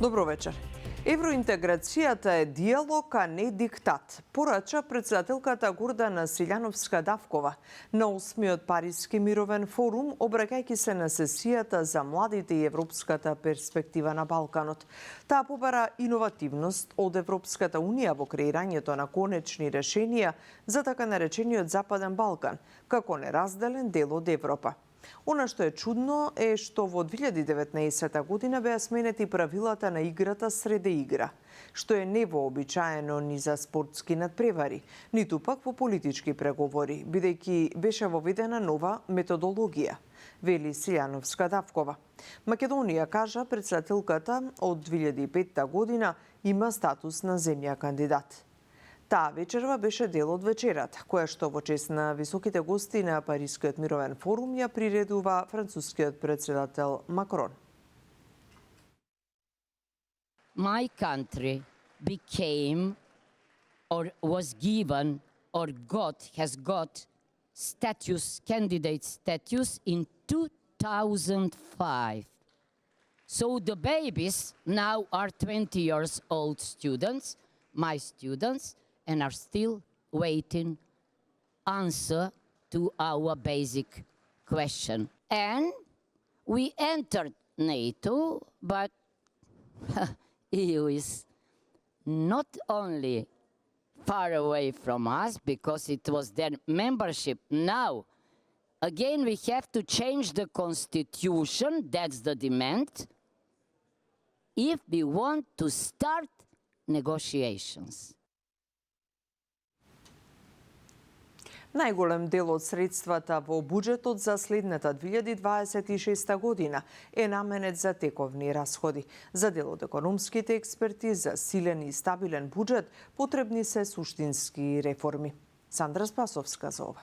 Добро вечер. Евроинтеграцијата е диалог, а не диктат, порача председателката Гордана Силјановска-Давкова на 8-миот Париски мировен форум, обраќајќи се на сесијата за младите и европската перспектива на Балканот. Таа побара иновативност од Европската унија во креирањето на конечни решенија за така наречениот Западен Балкан, како неразделен дел од Европа. Она што е чудно е што во 2019 година беа сменети правилата на играта среде игра, што е невообичаено ни за спортски надпревари, ниту пак во политички преговори, бидејќи беше воведена нова методологија, вели Силјановска-Давкова. Македонија, кажа председателката, од 2005 година има статус на земја кандидат. Таа вечерва беше дел од вечерата, која што во чест на високите гости на Парискиот мировен форум ја приредува францускиот председател Макрон. My country became or was given or has got candidate status in 2005. So the babies now are 20 years old students, my students, and are still waiting answer to our basic question. And we entered NATO, but EU is not only far away from us because it was their membership. Now, again, we have to change the constitution, that's the demand, if we want to start negotiations. Најголем дел од средствата во буџетот за следната 2026 година е наменет за тековни расходи. За дел од економските експерти, за силен и стабилен буџет потребни се суштински реформи. Сандра Спасовска за ова.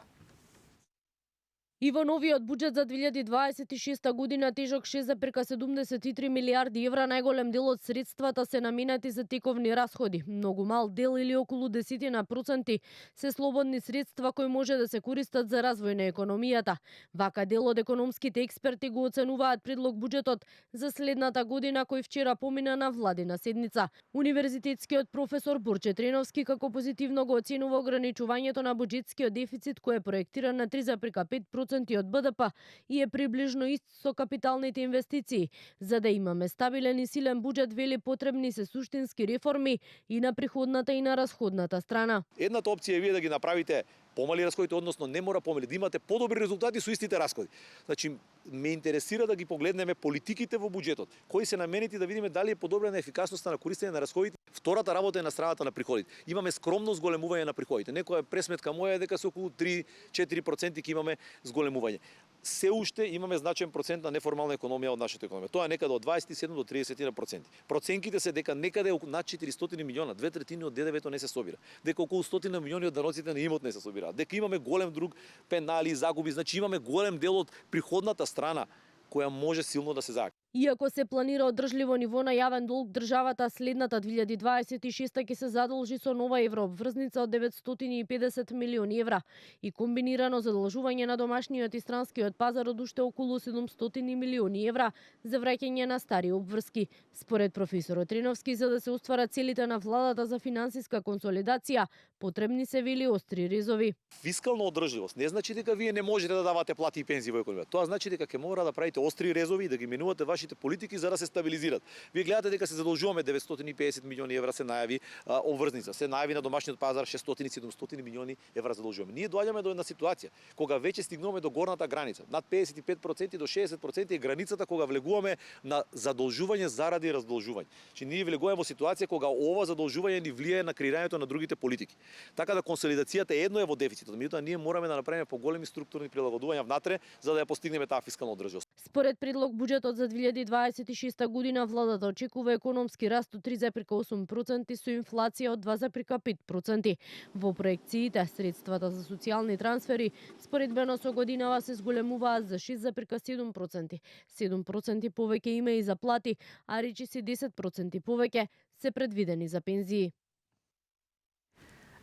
И во новиот буџет за 2026 година, тежок 6,73 милиарди евра, најголем дел од средствата се наменети за тековни расходи. Многу мал дел или околу 10% се слободни средства кои може да се користат за развој на економијата. Вака дел од економските експерти го оценуваат предлог буџетот за следната година кој вчера помина на владина седница. Универзитетскиот професор Борче Треновски како позитивно го оценува ограничувањето на буџетскиот дефицит кој е проектиран на 3,5% од БДП и е приближно ист со капиталните инвестиции. За да имаме стабилен и силен буџет, вели, потребни се суштински реформи и на приходната и на расходната страна. Едната опција е вие да ги направите помали расходите, односно не мора помали, да имате подобри резултати со истите расходи. Значи, ме интересира да ги погледнеме политиките во буџетот, кои се наменети да видиме дали е подобрена ефикасноста на користење на расходите. Втората работа е на страната на приходите. Имаме скромно зголемување на приходите. Некоја пресметка моја е дека се околу 3-4% ќе имаме зголемување. Се уште имаме значаен процент на неформална економија од нашата економија. Тоа е некаде од 27 до 30%. Проценките се дека некаде над 400 милиона, 2/3 од ДДВ-то не се собира. Дека околу 100 милиони од даноците на имот не се собираат. Дека имаме голем друг пенали, загуби, значи имаме голем дел од приходната страна која може силно да се зака. Иако се планира одржливо ниво на јавен долг, државата следната 2026 ќе се задолжи со нова еврообврзница од 950 милиони евра и комбинирано задолжување на домашниот и странскиот пазар од уште околу 700 милиони евра за враќање на стари обврски. Според професорот Треновски, за да се остварат целите на владата за финансиска консолидација, потребни се, вели, остри резови. Фискална одржливост не значи дека вие не можете да давате плати и пензии во економијата. Тоа значи дека ќе мора да правите остри резови и да ги менувате вашите политики за да се стабилизират. Вие гледате дека се задолжуваме 950 милиони евра, се најави обврзница, се најави на домашниот пазар 600-700 милиони евра задолжуваме. Ние доаѓаме до една ситуација кога веќе стигнуваме до горната граница. Над 55% до 60% е границата кога влегуваме на задолжување заради раздолжување. Значи ние влегуваме во ситуација кога ова задолжување ни влијае на креирањето на другите политики. Така да консолидацијата едно е во дефицитот, меѓутоа ние мораме да направиме поголеми структурни прилагодувања внатре за да ја постигнеме таа фискална одржливост. Според предлог буџетот за 2026 година владата очекува економски раст од 3,8% со инфлација од 2,5%. Во проекциите средствата за социјални трансфери споредбено со годинава се зголемуваат за 6,7%. 7% повеќе има и за плати, а речиси 10% повеќе се предвидени за пензии.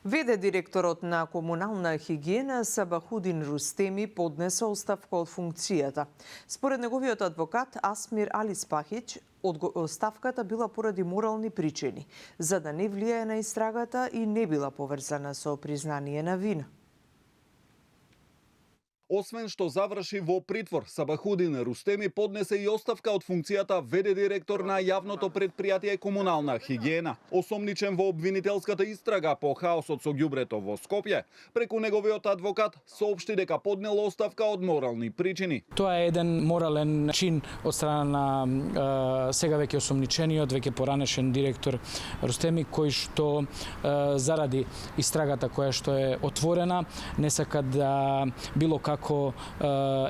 ВД директорот на комунална хигиена Сабахудин Рустеми поднесе оставка од функцијата. Според неговиот адвокат Асмир Алиспахич, оставката била поради морални причини, за да не влијае на истрагата и не била поврзана со признание на вина. Освен што заврши во притвор, Сабахудин Рустеми поднесе и оставка од функцијата ВД директор на јавното предпријатие комунална хигиена. Осомничен во обвинителската истрага по хаосот со ѓубрето во Скопје, преку неговиот адвокат соопшти дека поднел оставка од морални причини. Тоа е еден морален чин од страна на сега веќе осомничениот, веќе поранешен директор Рустеми, кој што заради истрагата која што е отворена, не сака да било како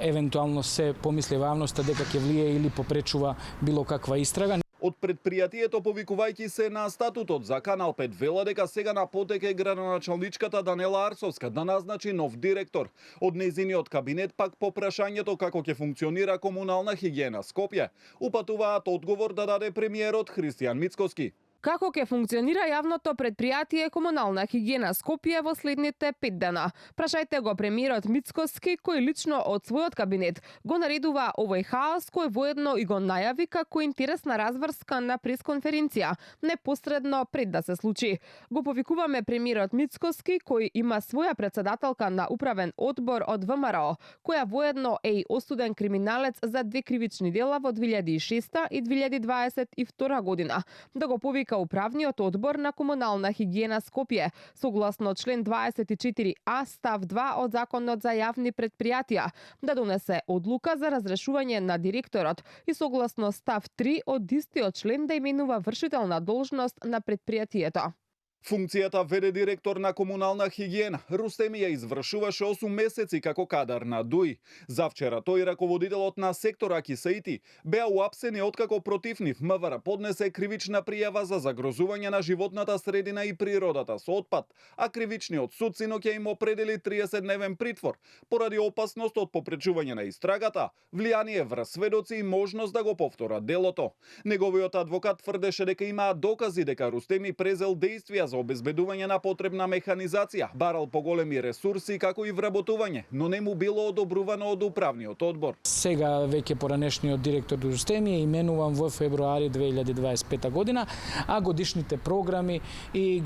евентуално се помисли во јавноста дека ќе влие или попречува било каква истрага. Од предпријатието повикувајќи се на статутот за Канал 5 вела дека сега на потек е градоначалничката Данела Арсовска да назначи нов директор. Од нејзиниот кабинет пак по прашањето како ќе функционира комунална хигиена Скопје, упатуваат одговор да даде премиерот Христијан Мицкоски. Како ќе функционира јавното предпријатие комунална хигиена Скопје во следните 5 дена? Прашајте го премиерот Мицкоски, кој лично од својот кабинет го наредува овој хаос, кој воедно и го најави како интересна разврска на пресконференција, непосредно пред да се случи. Го повикуваме премиерот Мицкоски, кој има своја председателка на управен одбор од ВМРО, која воедно е и осуден криминалец за 2 кривични дела во 2006 и 2022 година. Да го повика управниот одбор на комунална хигиена Скопје, согласно член 24а став 2 од Законот за јавни предпријатија, да донесе одлука за разрешување на директорот и согласно став 3 од истиот член да именува вршител на должност на предпријатието. Функцијата ВД директор на комунална хигиена Рустеми ја извршуваше 8 месеци како кадар на ДУИ. Завчера тој раководителот на сектор Аки Саити беа уапсени откако против нив МВР поднесе кривична пријава за загрозување на животната средина и природата со отпад, а кривичниот суд синоќа им определи 30-дневен притвор поради опасност од попречување на истрагата, влијание врз сведоци и можност да го повторат делото. Неговиот адвокат тврдеше дека имаат докази дека Рустеми презел дејствија за обезбедување на потребна механизација, барал поголеми ресурси како и вработување, но не му било одобрувано од управниот одбор. Сега веќе поранешниот директор Рустеми е именуван во февруари 2025 година, а годишните програми и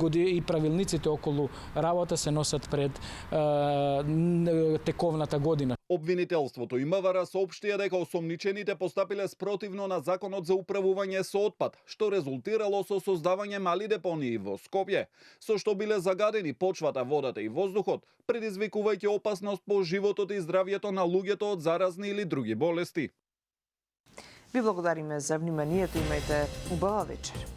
правилниците околу работа се носат пред тековната година. Обвинителството и МВР соопштија дека осомничените постапиле спротивно на Законот за управување со отпад, што резултирало со создавање мали депонии во Скопје, со што биле загадени почвата, водата и воздухот, предизвикувајќи опасност по животот и здравјето на луѓето од заразни или други болести. Ви благодариме за вниманието, имајте убава вечер.